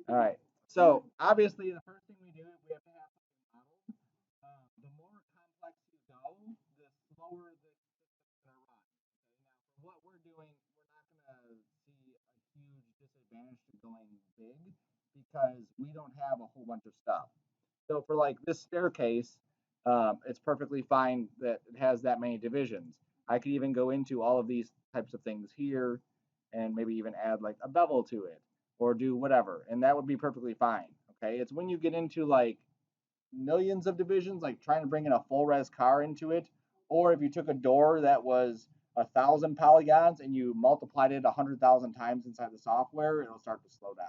All right. So obviously, the first thing we do is we have to have something modeled. The more complex you go, the slower the system's going to run. Okay. Now, for what we're doing, we're not going to see a huge disadvantage to going big because we don't have a whole bunch of stuff. So for like this staircase, it's perfectly fine that it has that many divisions. I could even go into all of these types of things here and maybe even add like a bevel to it or do whatever, and that would be perfectly fine. Okay, it's when you get into like millions of divisions, like trying to bring in a full res car into it, or if you took a door that was 1,000 polygons and you multiplied it 100,000 times inside the software, it'll start to slow down.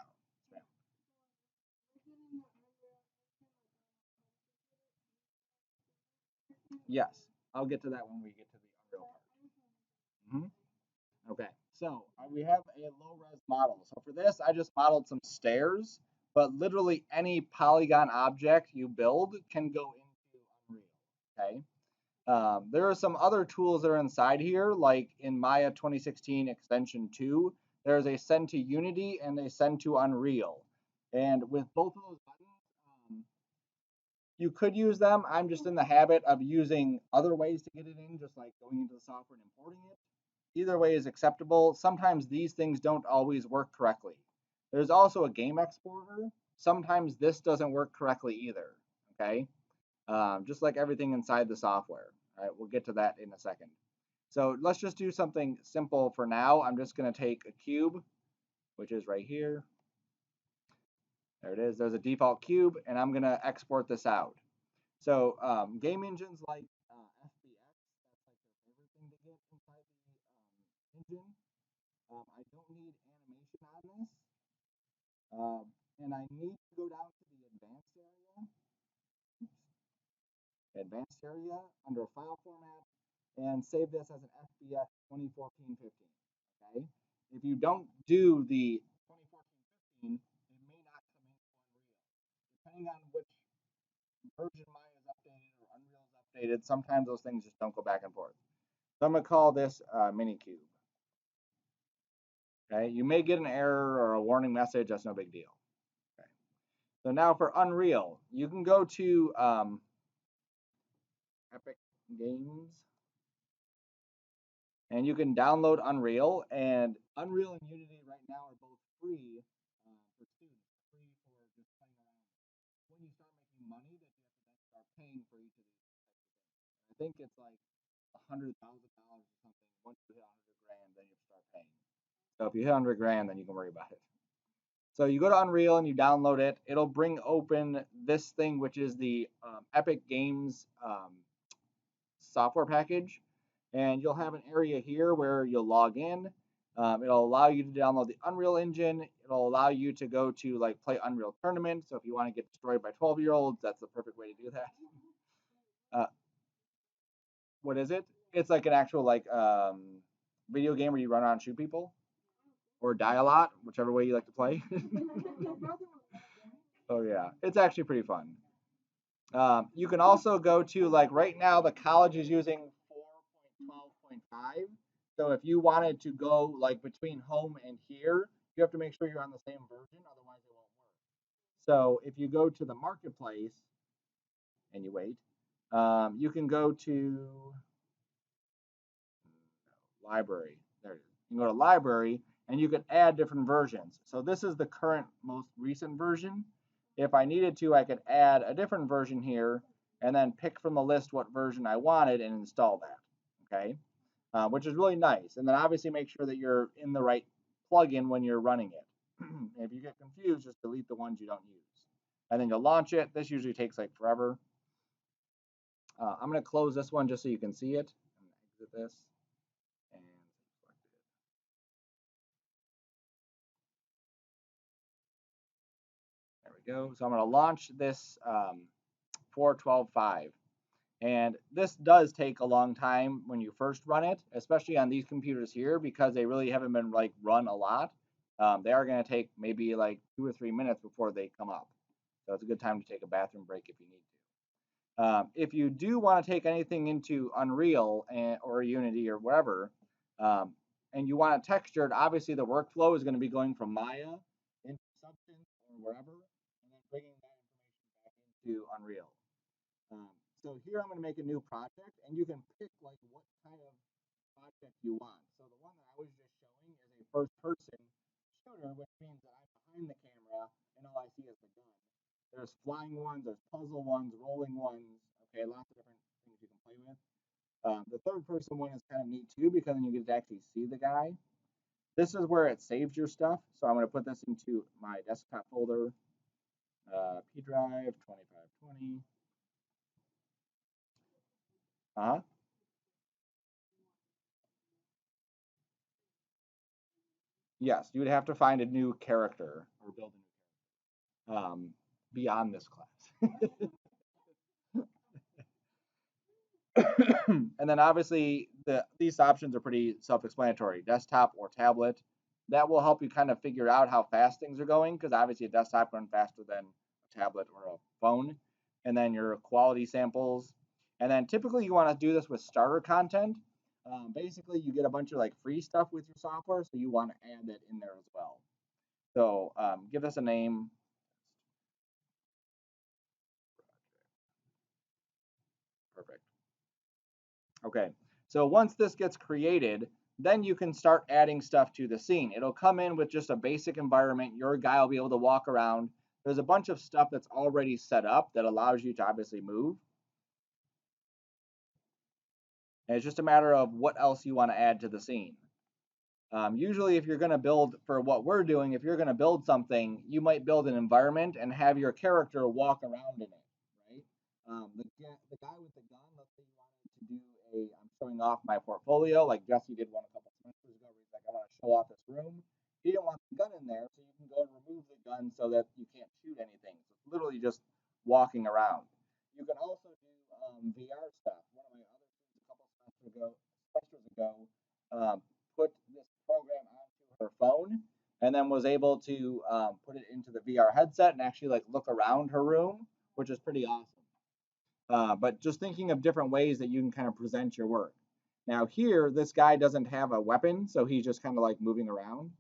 Yes, I'll get to that when we get to the Unreal part. Okay, so we have a low res model. So for this, I just modeled some stairs, but literally any polygon object you build can go into Unreal. Okay. There are some other tools that are inside here, like in Maya 2016 extension 2, there's a send to Unity and a send to Unreal. And with both of those buttons, you could use them. I'm just in the habit of using other ways to get it in, just like going into the software and importing it. Either way is acceptable. Sometimes these things don't always work correctly. There's also a game exporter. Sometimes this doesn't work correctly either. Okay, just like everything inside the software. All right, we'll get to that in a second. So let's just do something simple for now. I'm just going to take a cube, which is right here. There it is. There's a default cube, and I'm going to export this out. So game engines like FBX, that's like their favorite thing to get inside the engine. I don't need animation on this. And I need to go down to the advanced area under file format, and save this as an FBX 2014-15. Okay. If you don't do the 2014-15, it may not come into Unreal. Depending on which version Maya is updated or Unreal is updated, sometimes those things just don't go back and forth. So I'm going to call this Minikube. Okay, you may get an error or a warning message. That's no big deal. Okay. So now for Unreal, you can go to Epic Games, and you can download Unreal. And Unreal and Unity right now are both free for students, free for just playing around. When you start making money, that you have to then start paying for each of these types of things. And I think it's like $100,000 or something. Once you hit 100 grand, then you start paying. So if you hit 100 grand, then you can worry about it. So you go to Unreal and you download it. It'll bring open this thing, which is the Epic Games software package. And you'll have an area here where you'll log in. It'll allow you to download the Unreal Engine. It'll allow you to go to like play Unreal Tournament. So if you want to get destroyed by 12-year-olds, that's the perfect way to do that. Uh, what is it? It's like an actual like video game where you run around and shoot people or die a lot, whichever way you like to play. Oh yeah, it's actually pretty fun. You can also go to like right now the college is using 4.12.5. So if you wanted to go like between home and here, you have to make sure you're on the same version, otherwise it won't work. So if you go to the marketplace and you wait, you can go to library. There it is. You can go to library and you can add different versions. So this is the current most recent version. If I needed to, I could add a different version here and then pick from the list what version I wanted and install that. Okay, which is really nice. And then obviously make sure that you're in the right plugin when you're running it. If you get confused, just delete the ones you don't use. And then you'll launch it. This usually takes like forever. I'm going to close this one just so you can see it. I'm going to exit this and select it. There we go. So I'm going to launch this 4.12.5. And this does take a long time when you first run it, especially on these computers here, because they really haven't been like run a lot. They are going to take maybe like 2 or 3 minutes before they come up. So it's a good time to take a bathroom break if you need to. If you do want to take anything into Unreal or Unity or whatever, and you want it textured, obviously the workflow is going to be going from Maya into Substance or wherever, and then bringing that information back into Unreal. Um, so here I'm going to make a new project, and you can pick like what kind of project you want. So the one that I was just showing is a first-person shooter, which means that I'm behind the camera, and all I see is the gun. There's flying ones, there's puzzle ones, rolling ones. Okay, lots of different things you can play with. The third-person one is kind of neat too because then you get to actually see the guy. This is where it saves your stuff. So I'm going to put this into my desktop folder, P drive 2520. Uh-huh. Yes, you would have to find a new character or build a new character beyond this class. And then obviously these options are pretty self-explanatory. Desktop or tablet. That will help you kind of figure out how fast things are going because obviously a desktop runs faster than a tablet or a phone. And then your quality samples. And then typically you want to do this with starter content. Basically, you get a bunch of like free stuff with your software, so you want to add that in there as well. So give this a name. Perfect. Okay, so once this gets created, then you can start adding stuff to the scene. It'll come in with just a basic environment. Your guy will be able to walk around. There's a bunch of stuff that's already set up that allows you to obviously move. And it's just a matter of what else you want to add to the scene. Usually, if you're going to build for what we're doing, if you're going to build something, you might build an environment and have your character walk around in it, right? The guy with the gun, let's say you wanted to do I'm showing off my portfolio, like Jesse did one a couple semesters ago, where he's like, I want to show off this room. He didn't want the gun in there, so you can go and remove the gun so that you can't shoot anything. So it's literally just walking around. You can also do VR stuff. One of my other students a couple semesters ago, put this program onto her phone and then was able to put it into the VR headset and actually like look around her room, which is pretty awesome. But just thinking of different ways that you can kind of present your work. Now here, this guy doesn't have a weapon, so he's just kind of like moving around.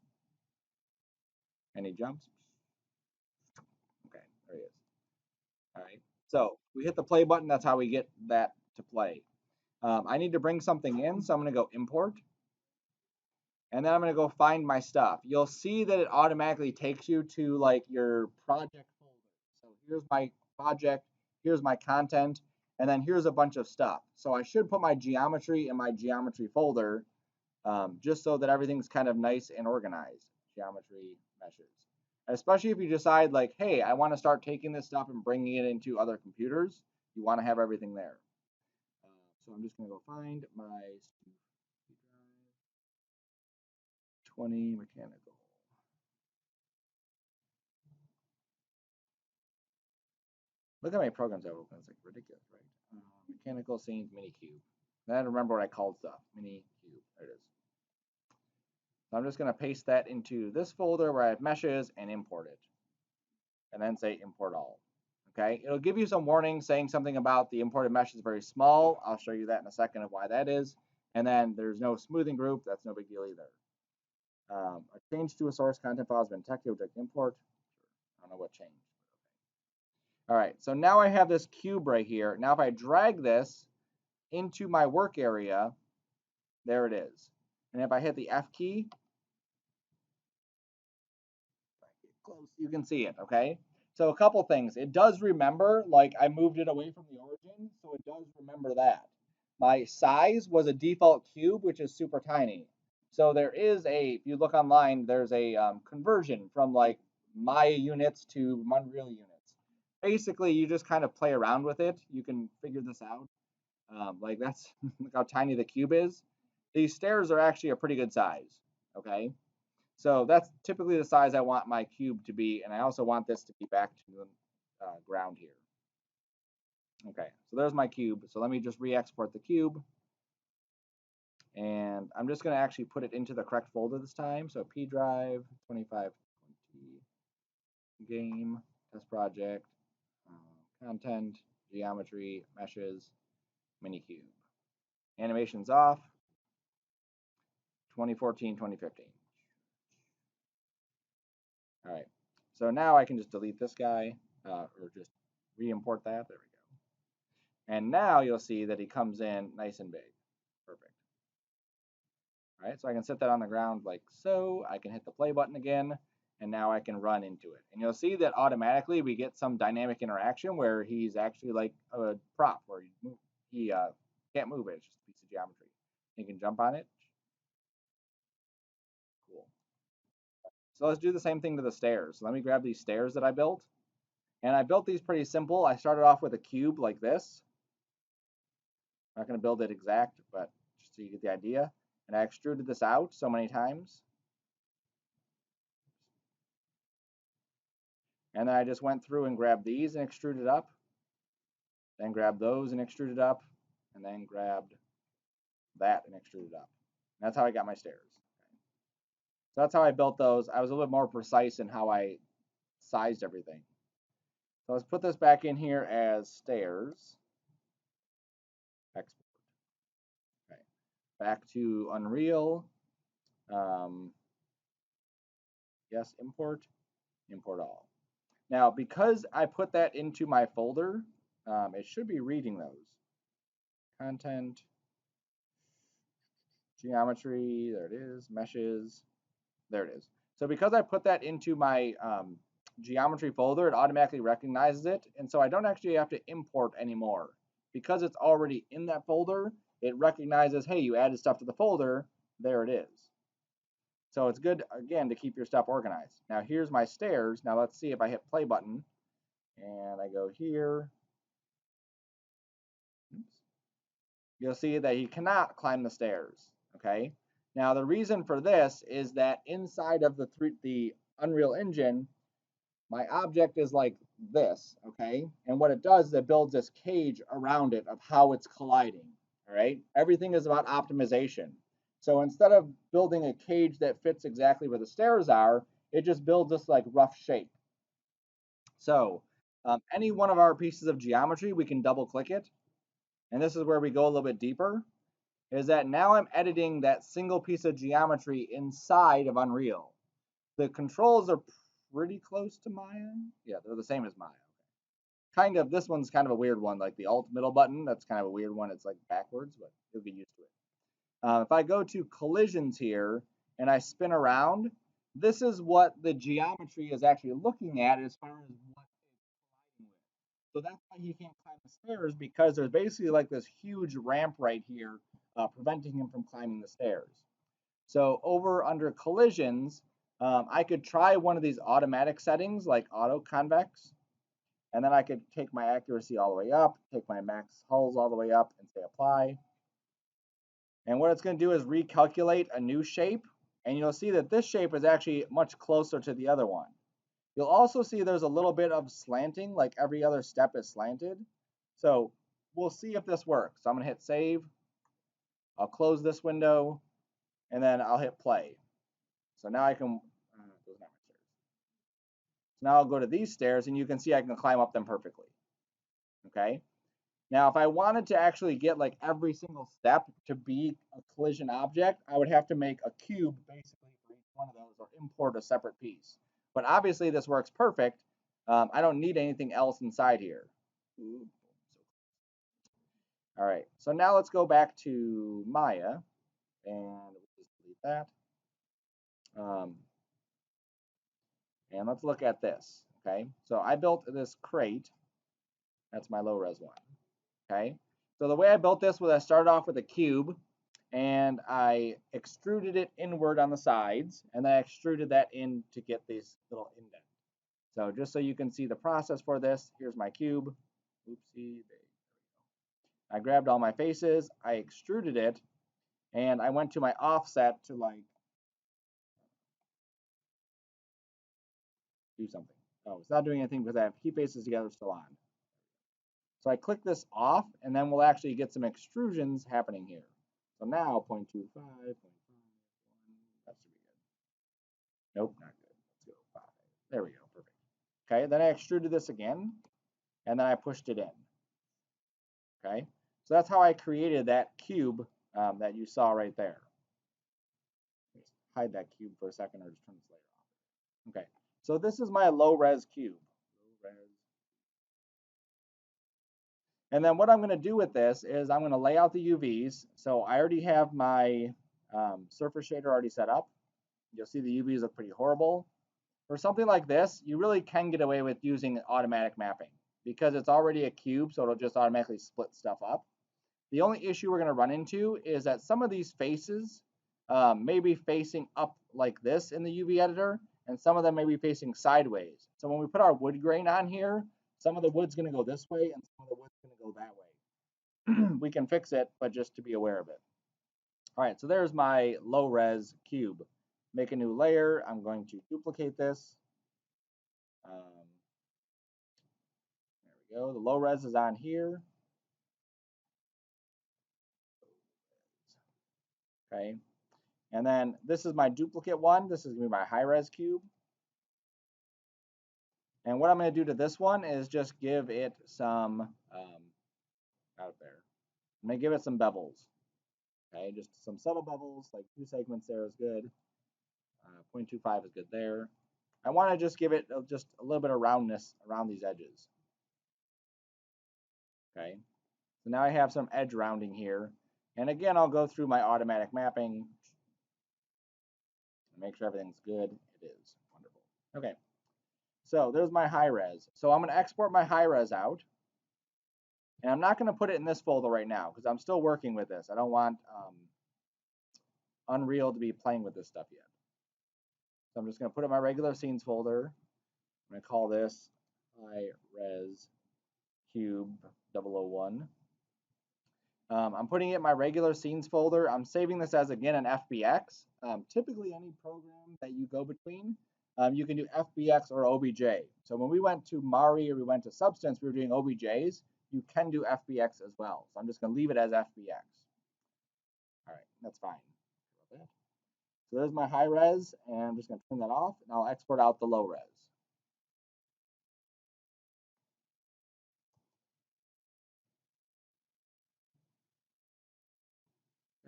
And he jumps. Okay, there he is. All right. So we hit the play button. That's how we get that to play. I need to bring something in, so I'm going to go import. And then I'm going to go find my stuff. You'll see that it automatically takes you to like your project folder. So here's my project, here's my content, and then here's a bunch of stuff. So I should put my geometry in my geometry folder just so that everything's kind of nice and organized. Geometry meshes. Especially if you decide like, hey, I want to start taking this stuff and bringing it into other computers, you want to have everything there. So I'm just going to go find my 20 mechanical. Look at my programs I've opened. It's like ridiculous, right? Mechanical scenes mini cube. Then I remember what I called stuff. Mini cube. There it is. So I'm just going to paste that into this folder where I have meshes and import it. And then say import all. Okay. It'll give you some warnings saying something about the imported mesh is very small. I'll show you that in a second of why that is. And then there's no smoothing group. That's no big deal either. A change to a source content file has been detected. Object import. I don't know what changed. All right, so now I have this cube right here. Now if I drag this into my work area, there it is. And if I hit the F key, close, you can see it, okay? So a couple things. It does remember, like I moved it away from the origin, so it does remember that. My size was a default cube, which is super tiny. So there is if you look online, there's a conversion from like Maya units to Unreal units. Basically, you just kind of play around with it. You can figure this out. Like that's look how tiny the cube is. These stairs are actually a pretty good size. Okay, so that's typically the size I want my cube to be, and I also want this to be back to the ground here. Okay, so there's my cube. So let me just re-export the cube. And I'm just going to actually put it into the correct folder this time. So P drive 2520 game test project content geometry meshes minikube. Animations off. 2014 2015. All right. So now I can just delete this guy or just re-import that. There we go. And now you'll see that he comes in nice and big. Perfect. All right, so I can set that on the ground like so. I can hit the play button again, and now I can run into it. And you'll see that automatically we get some dynamic interaction where he's actually like a prop where he can't move it. It's just a piece of geometry. You can jump on it. Cool. So let's do the same thing to the stairs. So let me grab these stairs that I built. And I built these pretty simple. I started off with a cube like this. I'm not going to build it exact, but just so you get the idea. And I extruded this out so many times. And then I just went through and grabbed these and extruded up. Then grabbed those and extruded up. And then grabbed that and extruded up. And that's how I got my stairs. So that's how I built those. I was a little bit more precise in how I sized everything. So let's put this back in here as stairs. Export. Okay. Back to Unreal. Yes, import all. Now, because I put that into my folder, it should be reading those. Content, geometry, there it is, meshes, there it is. So because I put that into my geometry folder, it automatically recognizes it, and so I don't actually have to import anymore. Because it's already in that folder, it recognizes, hey, you added stuff to the folder, there it is. So it's good, again, to keep your stuff organized. Now here's my stairs. Now let's see if I hit play button, and I go here. Oops. You'll see that he cannot climb the stairs, okay? Now the reason for this is that inside of the Unreal Engine, my object is like this, okay? And what it does is it builds this cage around it of how it's colliding, all right? Everything is about optimization. So instead of building a cage that fits exactly where the stairs are, it just builds this like rough shape. So any one of our pieces of geometry, we can double click it. And this is where we go a little bit deeper, is that now I'm editing that single piece of geometry inside of Unreal. The controls are pretty close to Maya. Yeah, they're the same as Maya. Kind of, this one's kind of a weird one, like the Alt middle button, that's kind of a weird one. It's like backwards, but you'll get used to it. If I go to collisions here and I spin around, this is what the geometry is actually looking at as far as what it's colliding with. So that's why he can't climb the stairs, because there's basically like this huge ramp right here preventing him from climbing the stairs. So over under collisions, I could try one of these automatic settings like auto convex, and then I could take my accuracy all the way up, take my max hulls all the way up, and say apply. And what it's going to do is recalculate a new shape, and you'll see that this shape is actually much closer to the other one. You'll also see there's a little bit of slanting, like every other step is slanted. So we'll see if this works. So I'm going to hit save. I'll close this window, and then I'll hit play. So now I can, those are not my stairs. So now I'll go to these stairs, and you can see I can climb up them perfectly. Okay. Now, if I wanted to actually get like every single step to be a collision object, I would have to make a cube basically for each one of those, or import a separate piece. But obviously this works perfect. I don't need anything else inside here. All right, so now let's go back to Maya, and we'll just delete that. And let's look at this, okay? So I built this crate. That's my low-res one, okay? So the way I built this was I started off with a cube, and I extruded it inward on the sides, and then I extruded that in to get this little indent. So just so you can see the process for this, here's my cube. Oopsie, I grabbed all my faces, I extruded it, and I went to my offset to like do something. Oh, it's not doing anything because I have key faces together still on. So I click this off, and then we'll actually get some extrusions happening here. So now 0.25, 0.5, 1, that should be good. Nope, not good. Let's go 5. There we go, perfect. Okay, then I extruded this again, and then I pushed it in. Okay, so that's how I created that cube that you saw right there. Just hide that cube for a second, or just turn this layer off. Okay, So this is my low res cube. And then what I'm going to do with this is I'm going to lay out the UVs. So I already have my surface shader already set up. You'll see the UVs look pretty horrible. For something like this, you really can get away with using automatic mapping because it's already a cube, so it'll just automatically split stuff up. The only issue we're going to run into is that some of these faces may be facing up like this in the UV editor, and some of them may be facing sideways. So when we put our wood grain on here, some of the wood's going to go this way, and some of the wood's going to go that way. We can fix it, but just to be aware of it. All right, so there's my low-res cube. Make a new layer. I'm going to duplicate this. There we go. The low-res is on here. Okay. And then this is my duplicate one. This is going to be my high-res cube. And what I'm going to do to this one is just give it some, out there. I'm going to give it some bevels. Okay, just some subtle bevels, like 2 segments there is good. 0.25 is good there. I want to just give it just a little bit of roundness around these edges. Okay, so now I have some edge rounding here. And again, I'll go through my automatic mapping and make sure everything's good. It is. Wonderful. Okay, so there's my high res. So I'm going to export my high res out. And I'm not going to put it in this folder right now because I'm still working with this. I don't want Unreal to be playing with this stuff yet. So I'm just going to put it in my regular scenes folder. I'm going to call this high res cube 001. I'm putting it in my regular scenes folder. I'm saving this as, again, an FBX. Typically, any program that you go between, you can do FBX or OBJ. So when we went to Mari or we went to Substance, we were doing OBJs. You can do FBX as well. So I'm just going to leave it as FBX. All right, that's fine. So there's my high res, and I'm just going to turn that off, and I'll export out the low res.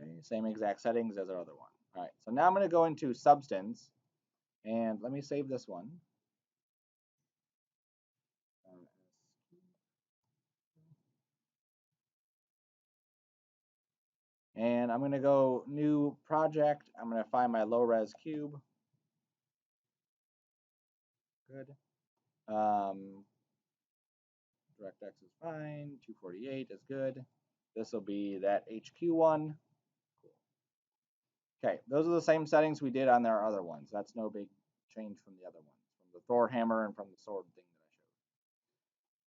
Okay, same exact settings as our other one. All right, so now I'm going to go into Substance, and let me save this one. And I'm going to go new project. I'm going to find my low res cube. Good. DirectX is fine. 248 is good. This will be that HQ one. Cool. Okay, those are the same settings we did on our other ones. That's no big change from the other ones, from the Thor hammer and from the sword thing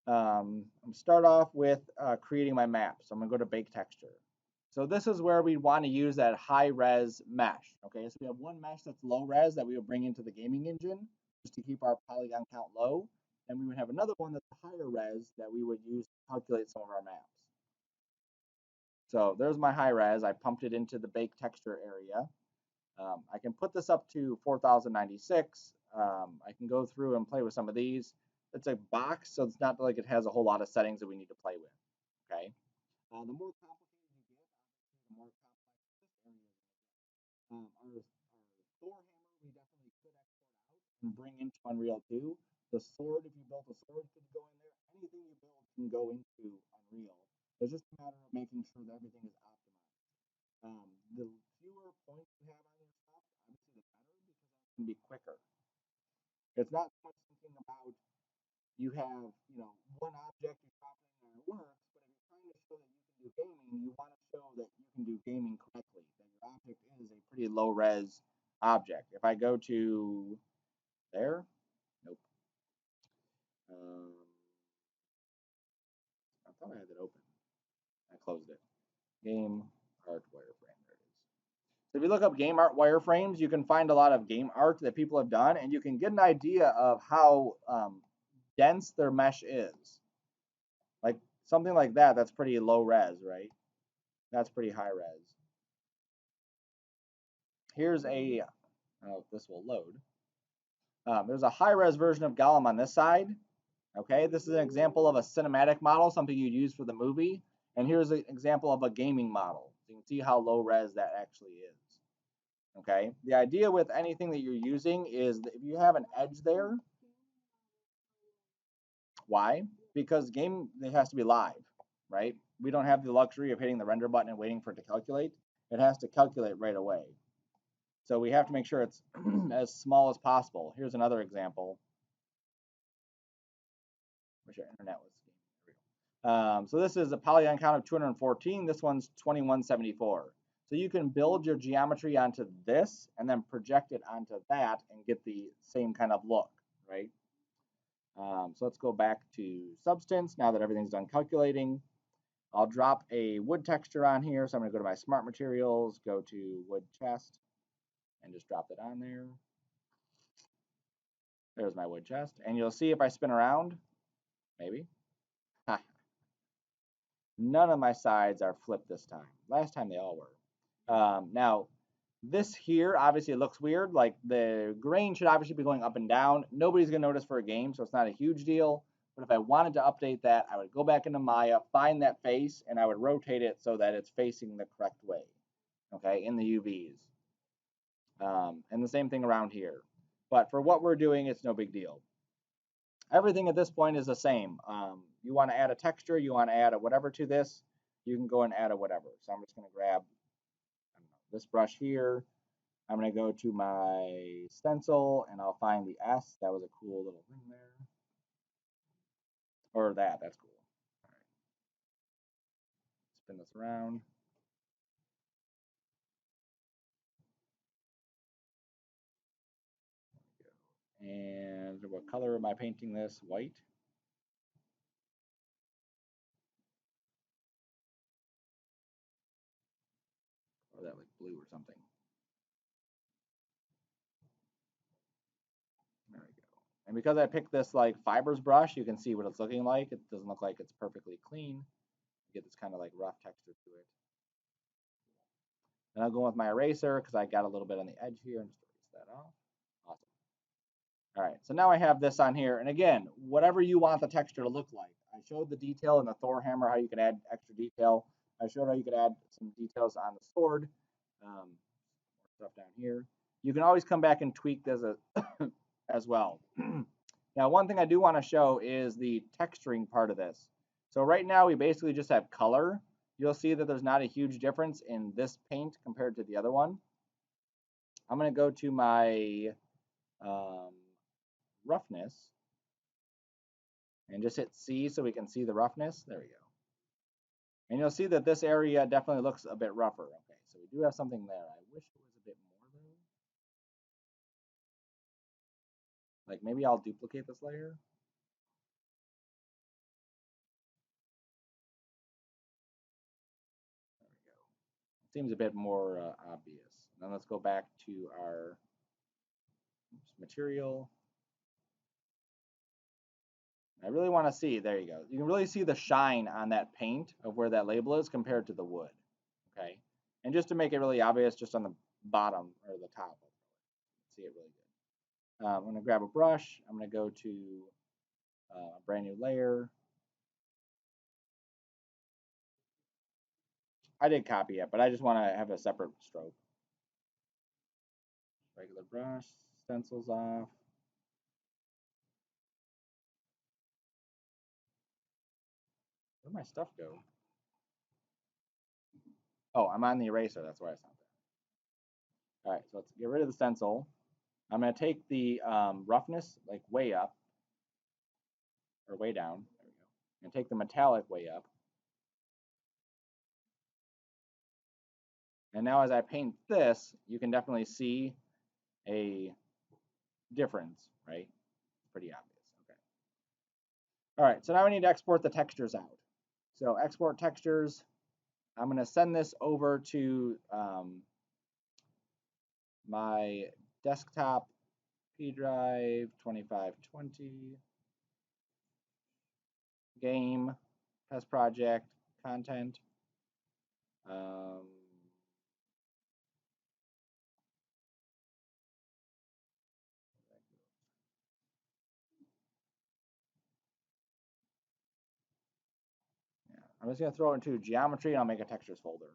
that I showed. I'm going to start off with creating my map. So I'm going to go to Bake Texture. So this is where we want to use that high res mesh. Okay, so we have one mesh that's low res that we will bring into the gaming engine just to keep our polygon count low. And we would have another one that's higher res that we would use to calculate some of our maps. So there's my high res. I pumped it into the Bake Texture area. I can put this up to 4096. I can go through and play with some of these. It's a box, so it's not like it has a whole lot of settings that we need to play with. Okay. The more complicated you get, the more complex this area is. Our Thor hammer, we definitely could export out and bring into Unreal 2. The sword, if you built a sword, could go in there. Anything you build can go into Unreal. It's just a matter of making sure that everything is optimized. The fewer points you have on your stuff, obviously the better, because it can be quicker. It's not so much thinking about you have, one object you're copying and it works, but if you're trying to show that you can do gaming, you want to show that you can do gaming correctly, that your object is a pretty low res object. If I go to there, nope. I thought I had it open. I closed it. Game art wireframe. There it is. So if you look up game art wireframes, you can find a lot of game art that people have done, and you can get an idea of how dense their mesh is. Like something like that, that's pretty low res, right? That's pretty high res. Here's a, oh, this will load. There's a high res version of Gollum on this side. Okay, this is an example of a cinematic model, something you'd use for the movie. And here's an example of a gaming model. So you can see how low res that actually is. Okay, the idea with anything that you're using is that if you have an edge there, why? Because game it has to be live, right? We don't have the luxury of hitting the render button and waiting for it to calculate. It has to calculate right away. So we have to make sure it's as small as possible. Here's another example. Wish our internet was. So this is a polygon count of 214. This one's 2174. So you can build your geometry onto this and then project it onto that and get the same kind of look, right? So let's go back to Substance now that everything's done calculating. I'll drop a wood texture on here. So I'm going to go to my Smart Materials, go to Wood Chest, and just drop it on there. There's my wood chest. And you'll see if I spin around, maybe, none of my sides are flipped this time. Last time they all were. Now, this here, obviously it looks weird. Like the grain should obviously be going up and down. Nobody's going to notice for a game, so it's not a huge deal. But if I wanted to update that, I would go back into Maya, find that face, and I would rotate it so that it's facing the correct way, okay, in the UVs. And the same thing around here. But for what we're doing, it's no big deal. Everything at this point is the same. You want to add a texture, you want to add a whatever to this, you can go and add a whatever. So I'm just going to grab this brush here. I'm going to go to my stencil and I'll find the S. That was a cool little thing there. Or that's cool. All right. Spin this around. And what color am I painting this? White. Or that like blue or something. There we go. And because I picked this like fibers brush, you can see what it's looking like. It doesn't look like it's perfectly clean. You get this kind of like rough texture to it. And I'll go with my eraser because I got a little bit on the edge here and just erase that off. Awesome. All right, so now I have this on here. And again, whatever you want the texture to look like. I showed the detail in the Thor hammer, how you can add extra detail. I showed how you could add some details on the sword. Stuff down here. You can always come back and tweak this as well. Now, one thing I do want to show is the texturing part of this. So right now we basically just have color. You'll see that there's not a huge difference in this paint compared to the other one. I'm going to go to my roughness and just hit C so we can see the roughness. There we go. And you'll see that this area definitely looks a bit rougher. Okay, so we do have something there. I wish it was a bit more though. Like maybe I'll duplicate this layer. There we go. It seems a bit more obvious. Then let's go back to our material. I really want to see, there you go. You can really see the shine on that paint of where that label is compared to the wood, okay? And just to make it really obvious, just on the bottom or the top, see it really good. I'm going to grab a brush. I'm going to go to a brand new layer. I did copy it, but I just want to have a separate stroke. Regular brush, stencils off. Where'd my stuff go? Oh, I'm on the eraser. That's why it's not there. All right, so let's get rid of the stencil. I'm going to take the roughness like way up or way down. There we go. And take the metallic way up. And now as I paint this, you can definitely see a difference, right? Pretty obvious. Okay. All right, so now we need to export the textures out. So export textures. I'm going to send this over to my desktop P drive 2520 game test project content. I'm just going to throw it into geometry and I'll make a textures folder.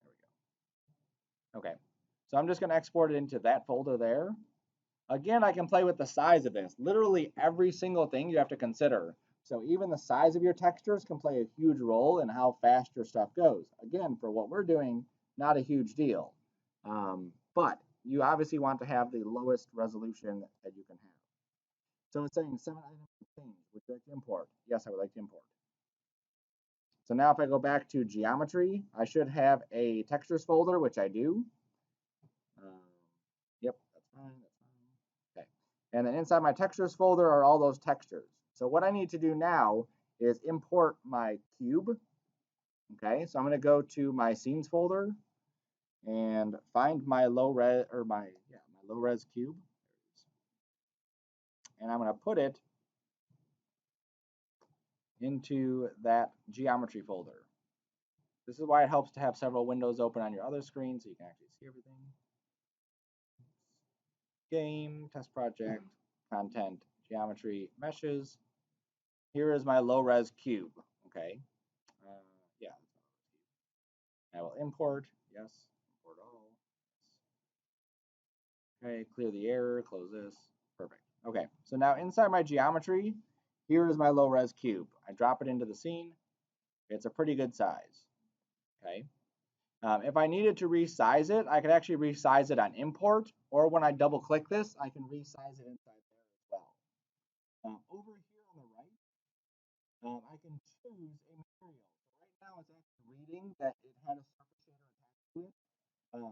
There we go. Okay, so I'm just going to export it into that folder there. Again, I can play with the size of this. Literally every single thing you have to consider. So even the size of your textures can play a huge role in how fast your stuff goes. Again, for what we're doing, not a huge deal. But you obviously want to have the lowest resolution that you can have. So it's saying 7 items to change. Would you like to import? Yes, I would like to import. So now if I go back to geometry, I should have a textures folder, which I do. Um, yep, that's fine, that's fine. Okay. And then inside my textures folder are all those textures. So what I need to do now is import my cube. Okay, so I'm going to go to my scenes folder and find my low res my low res cube. And I'm going to put it into that geometry folder. This is why it helps to have several windows open on your other screen so you can actually see everything. Game, test project, content, geometry, meshes. Here is my low res cube. Okay. Yeah. I will import. Yes. Import all. Okay. Clear the error. Close this. Perfect. Okay. So now inside my geometry, here is my low res cube. I drop it into the scene. It's a pretty good size. Okay. If I needed to resize it, I could actually resize it on import, or when I double click this, I can resize it inside there as well. Over here on the right, I can choose a material. So right now it's actually reading that it had a surface shader attached to it.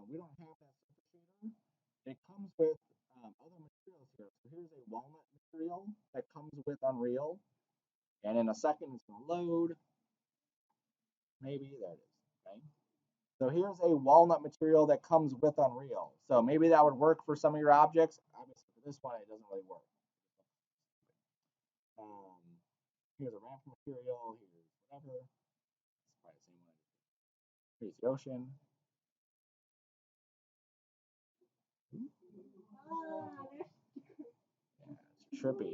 We don't have that surface shader. It comes with other materials here. So here's a walnut material that comes with Unreal. And in a second, it's going to load. Maybe, there it is. Okay. So here's a walnut material that comes with Unreal. So maybe that would work for some of your objects. Obviously, for this one, it doesn't really work. Here's a ramp material. Here's whatever. It's probably the same one. Here's the ocean. Yeah, it's trippy.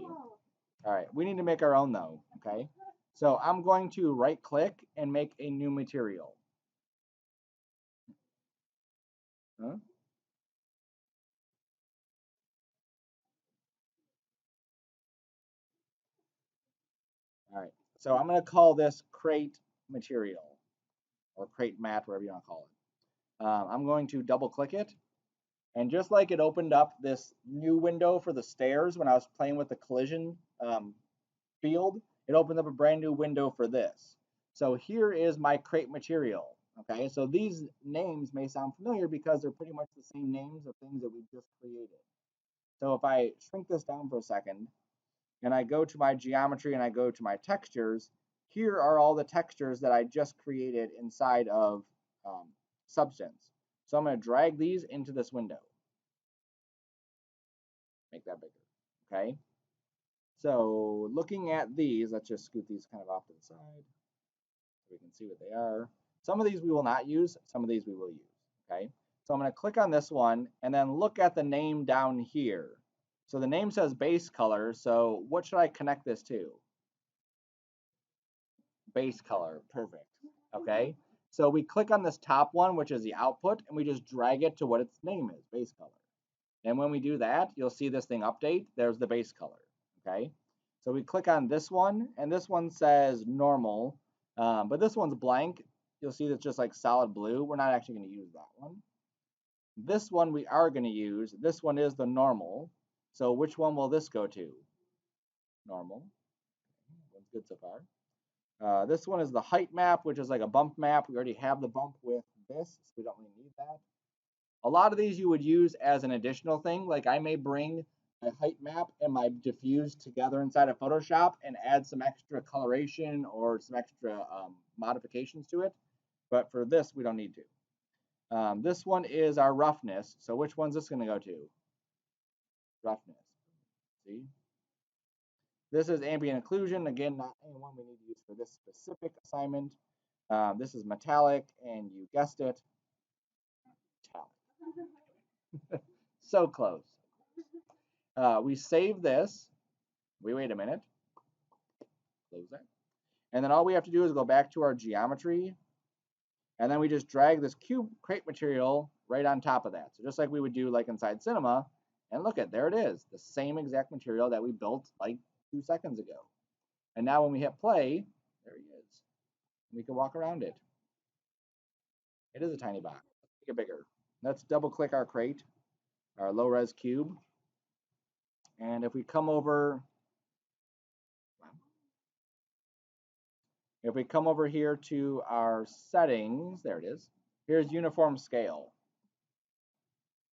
All right, we need to make our own though, okay? So I'm going to right click and make a new material. Huh? All right, so I'm gonna call this crate material or crate mat, whatever you wanna call it. I'm going to double click it. And just like it opened up this new window for the stairs when I was playing with the collision field, it opened up a brand new window for this. So here is my crate material. Okay, so these names may sound familiar because they're pretty much the same names of things that we just created. So if I shrink this down for a second and I go to my geometry and I go to my textures, here are all the textures that I just created inside of Substance. So I'm going to drag these into this window. Make that bigger. Okay. So looking at these, let's just scoot these kind of off to the side so we can see what they are. Some of these we will not use, some of these we will use. Okay. So I'm going to click on this one and then look at the name down here. So the name says base color. So what should I connect this to? Base color. Perfect. Okay. So we click on this top one, which is the output, and we just drag it to what its name is, base color. And when we do that, you'll see this thing update. There's the base color. Okay. So we click on this one, and this one says normal, but this one's blank. You'll see that's just like solid blue. We're not actually going to use that one. This one we are going to use. This one is the normal. So which one will this go to? Normal. That's good so far. This one is the height map, which is like a bump map. We already have the bump with this, so we don't really need that. A lot of these you would use as an additional thing. Like I may bring my height map and my diffuse together inside of Photoshop and add some extra coloration or some extra modifications to it. But for this, we don't need to. This one is our roughness. So which one's this going to go to? Roughness. See? This is ambient occlusion. Again, not any one we need to use for this specific assignment. This is metallic, and you guessed it, metallic. So close. We save this. We wait a minute. Close that. And then all we have to do is go back to our geometry And then we just drag this cube crate material right on top of that. So just like we would do like inside Cinema, and look at, there it is, the same exact material that we built like 2 seconds ago. And now when we hit play, there he is. We can walk around it. It is a tiny box. Let's make it bigger. Let's double click our crate, our low res cube. And if we come over, here to our settings, there it is. Here's uniform scale.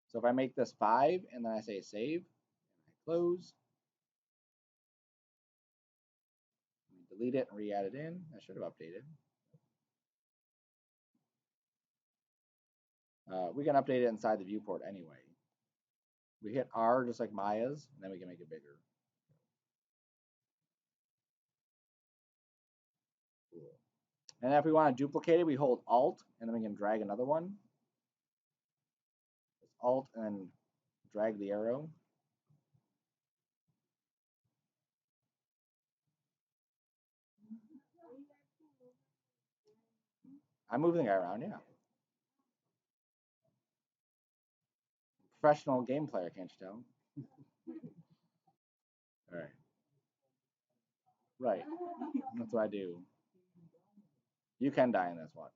So if I make this 5 and then I say save, and I close, delete it and re-add it in. I should have updated. We can update it inside the viewport anyway. We hit R just like Maya's, and then we can make it bigger. Cool. And if we want to duplicate it, we hold Alt, and then we can drag another one. Alt and drag the arrow. I'm moving the guy around, yeah. Professional game player, can't you tell? All right. Right. That's what I do. You can die in this, watch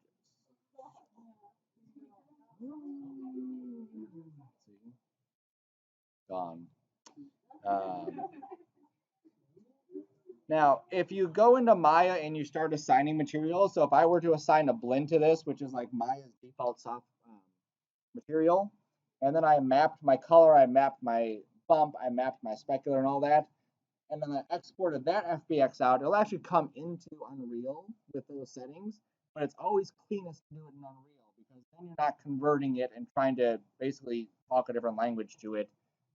See? Gone. Um, Now, if you go into Maya and you start assigning materials, so if I were to assign a blend to this, which is like Maya's default soft material, and then I mapped my color, I mapped my bump, I mapped my specular and all that, and then I exported that FBX out, it'll actually come into Unreal with those settings, but it's always cleanest to do it in Unreal because then you're not converting it and trying to basically talk a different language to it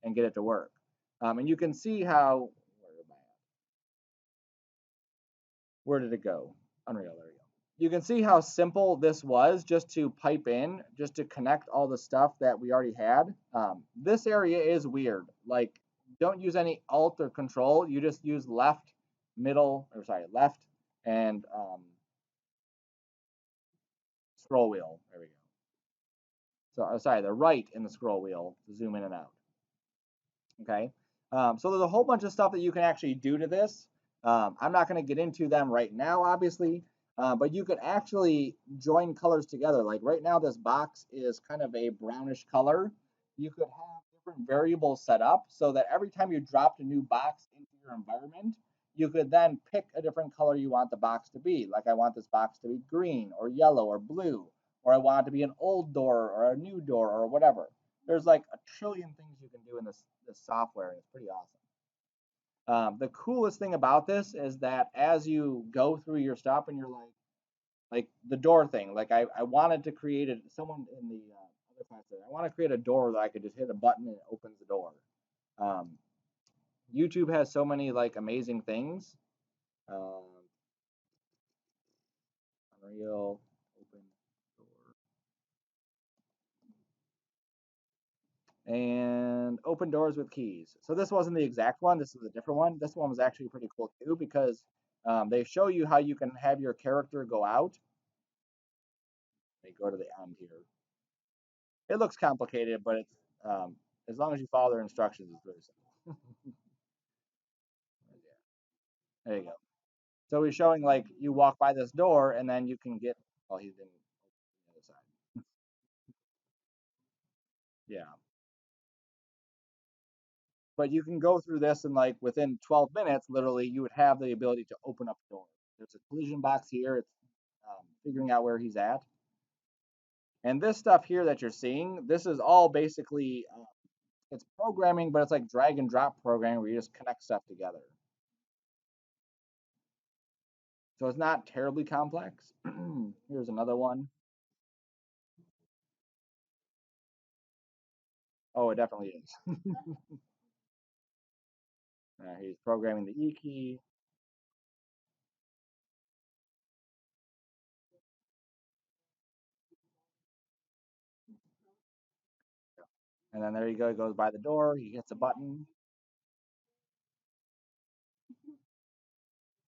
and get it to work. And you can see how, where did it go? Unreal, there we go. You can see how simple this was just to pipe in, just to connect all the stuff that we already had. This area is weird. Like, don't use any Alt or Control. You just use left, left, and scroll wheel. There we go. So, the right in the scroll wheel to zoom in and out. Okay. So there's a whole bunch of stuff that you can actually do to this. I'm not going to get into them right now, obviously, but you could actually join colors together. Like right now, this box is kind of a brownish color. You could have different variables set up so that every time you dropped a new box into your environment, you could then pick a different color you want the box to be. Like I want this box to be green or yellow or blue, or I want it to be an old door or a new door or whatever. There's like a trillion things you can do in this software, and it's pretty awesome. The coolest thing about this is that as you go through your stuff and you're like the door thing, like I wanted to create it. Someone in the other class said, I want to create a door that I could just hit a button and it opens the door. Um, YouTube has so many like amazing things. Unreal open door. And open doors with keys. So this wasn't the exact one. This was a different one. This one was actually pretty cool too because they show you how you can have your character go out. They go to the end here. It looks complicated, but it's as long as you follow their instructions, it's really simple. There you go. So he's showing like you walk by this door and then you can get. Well, he didn't open the other side. Yeah. But you can go through this and like within 12 minutes, literally, you would have the ability to open up the door. There's a collision box here. It's figuring out where he's at. And this stuff here that you're seeing, this is all basically it's programming, but it's like drag and drop programming where you just connect stuff together. So it's not terribly complex. Here's another one. Oh, it definitely is. He's programming the E key. And then there you go. He goes by the door. He hits a button.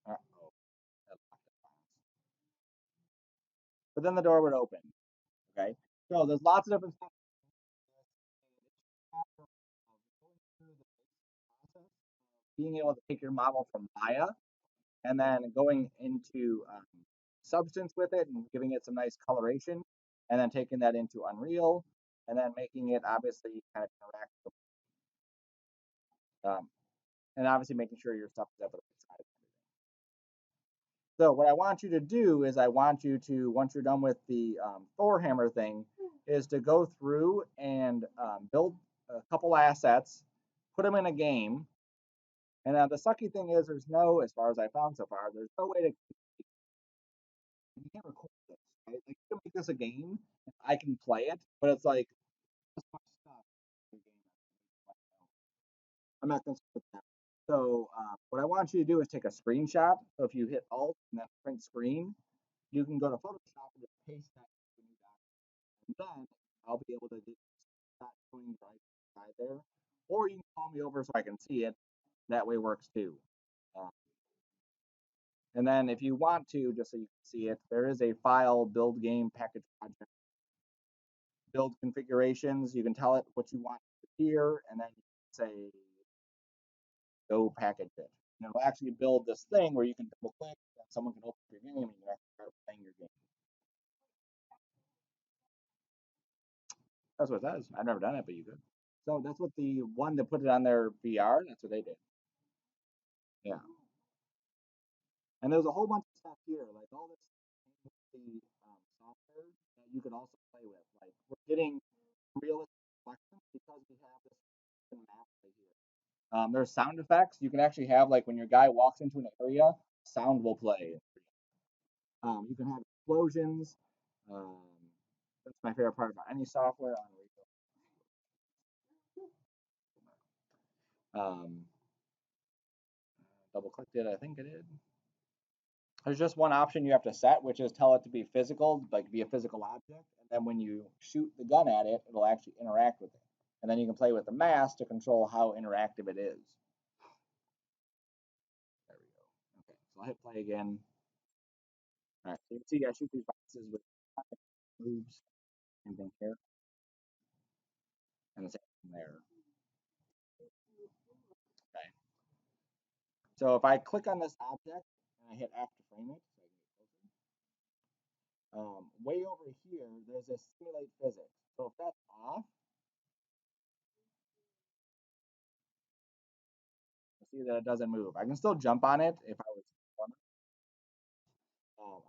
Uh-oh. but then the door would open. Okay, so there's lots of different things. Being able to take your model from Maya and then going into Substance with it and giving it some nice coloration, and then taking that into Unreal, and then making it obviously kind of interactive, and obviously making sure your stuff is at the right size. So what I want you to do is I want you to, once you're done with the Thor hammer thing, is to go through and build a couple assets, put them in a game, and the sucky thing is there's no, as far as I found so far, there's no way to, you can't record this, right? Like you can make this a game, I can play it, but it's like this much stuff in the game. I'm not going to put that. So what I want you to do is take a screenshot. So if you hit Alt and then print screen, you can go to Photoshop and just paste that into a new document. And then I'll be able to get that showing right side there. Or you can call me over so I can see it. That way works too. Uh, and then if you want to, just so you can see it, there is a file, build game, package project, build configurations. You can tell it what you want here, and then you can say go package it. And it'll actually build this thing where you can double click and someone can open your game and you can actually start playing your game. That's what it does. I've never done it, but you could. So that's what the one that put it on their VR, that's what they did. Yeah. And there's a whole bunch of stuff here, like all this the software that you could also play with. Like we're getting realistic reflections because we have this map right here. There's sound effects. You can actually have like when your guy walks into an area, sound will play. You can have explosions. Um, that's my favorite part about any software on Um, double clicked it. I think it did. There's just one option you have to set, which is tell it to be physical, like be a physical object. And then when you shoot the gun at it, it'll actually interact with it. And then you can play with the mask to control how interactive it is. There we go. Okay, so I'll hit play again. All right, so you can see I shoot these boxes with moves, same thing here, and the same thing there. Okay. So if I click on this object and I hit F to frame it, so I can get closer, way over here, there's this simulate physics. So if that's off, you'll see that it doesn't move. I can still jump on it if I was.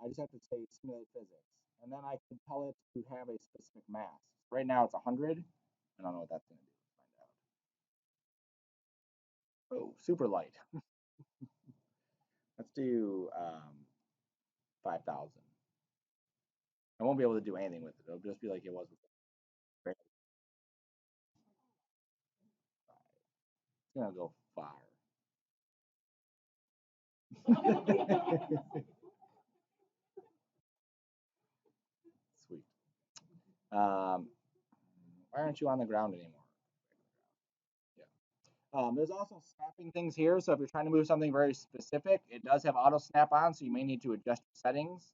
I just have to say simulate physics, and then I can tell it to have a specific mass. Right now it's 100. I don't know what that's going to do. Find out. Oh, super light. Let's do 5,000. I won't be able to do anything with it. It'll just be like it was with the It's gonna go far. Sweet. Why aren't you on the ground anymore? Yeah. There's also snapping things here. So if you're trying to move something very specific, it does have auto snap on, so you may need to adjust your settings.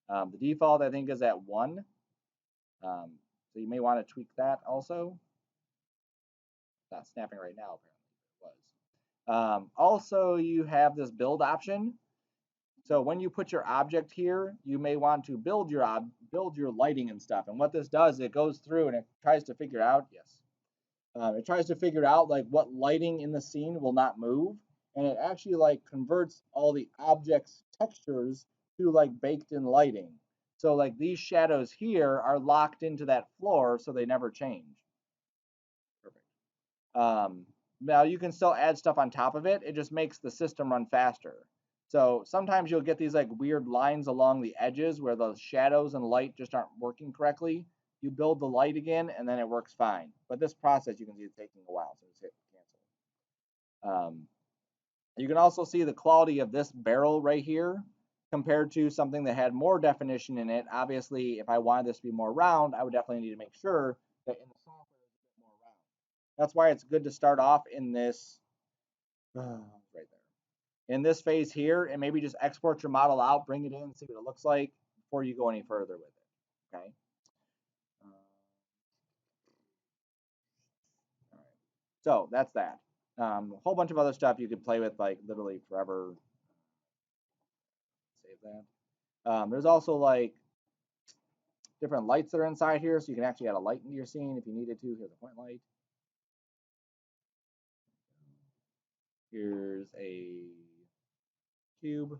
The default I think is at 1. So you may want to tweak that also. It's not snapping right now, apparently. It was. Also, you have this build option. So when you put your object here, you may want to build your lighting and stuff. And what this does, it goes through and it tries to figure out, yes, it tries to figure out like what lighting in the scene will not move, and it actually like converts all the objects textures to like baked in lighting. So like these shadows here are locked into that floor, so they never change. Perfect. Now you can still add stuff on top of it. It just makes the system run faster. So sometimes you'll get these like weird lines along the edges where the shadows and light just aren't working correctly. You build the light again and then it works fine. But this process you can see is taking a while, so just hit cancel. You can also see the quality of this barrel right here compared to something that had more definition in it. Obviously, if I wanted this to be more round, I would definitely need to make sure that in the software it's a bit more round. That's why it's good to start off in this right there. In this phase here, and maybe just export your model out, bring it in, see what it looks like before you go any further with it. Okay. All right. So that's that. A whole bunch of other stuff you could play with like literally forever. Save that. There's also like different lights that are inside here, so you can actually add a light into your scene if you needed to. Here's a point light. Here's a cube.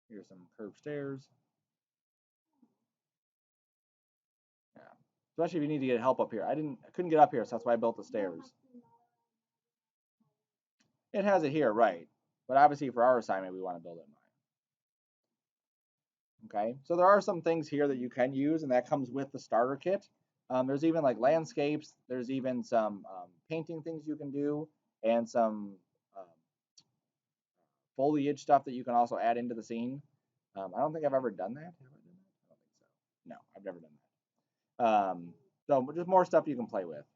Here's some curved stairs. Yeah. Especially if you need to get help up here. I couldn't get up here, so that's why I built the stairs. It has it here, right? But obviously for our assignment, we want to build it in Maya. Okay, so there are some things here that you can use, and that comes with the starter kit. There's even like landscapes. There's even some painting things you can do, and some um, foliage stuff that you can also add into the scene. I don't think I've ever done that. Have I done that? I don't think so. No, I've never done that. So just more stuff you can play with.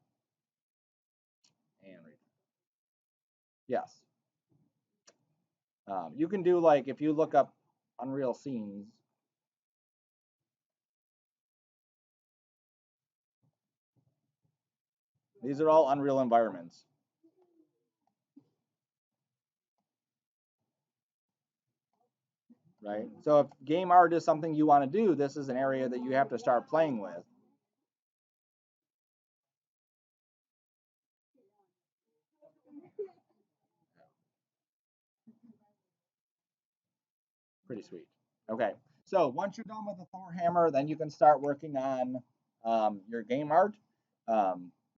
And yes, you can do like if you look up Unreal scenes. These are all Unreal environments, right? So if game art is something you want to do, this is an area that you have to start playing with. Pretty sweet. Okay, so once you're done with the Thor hammer, then you can start working on your game art.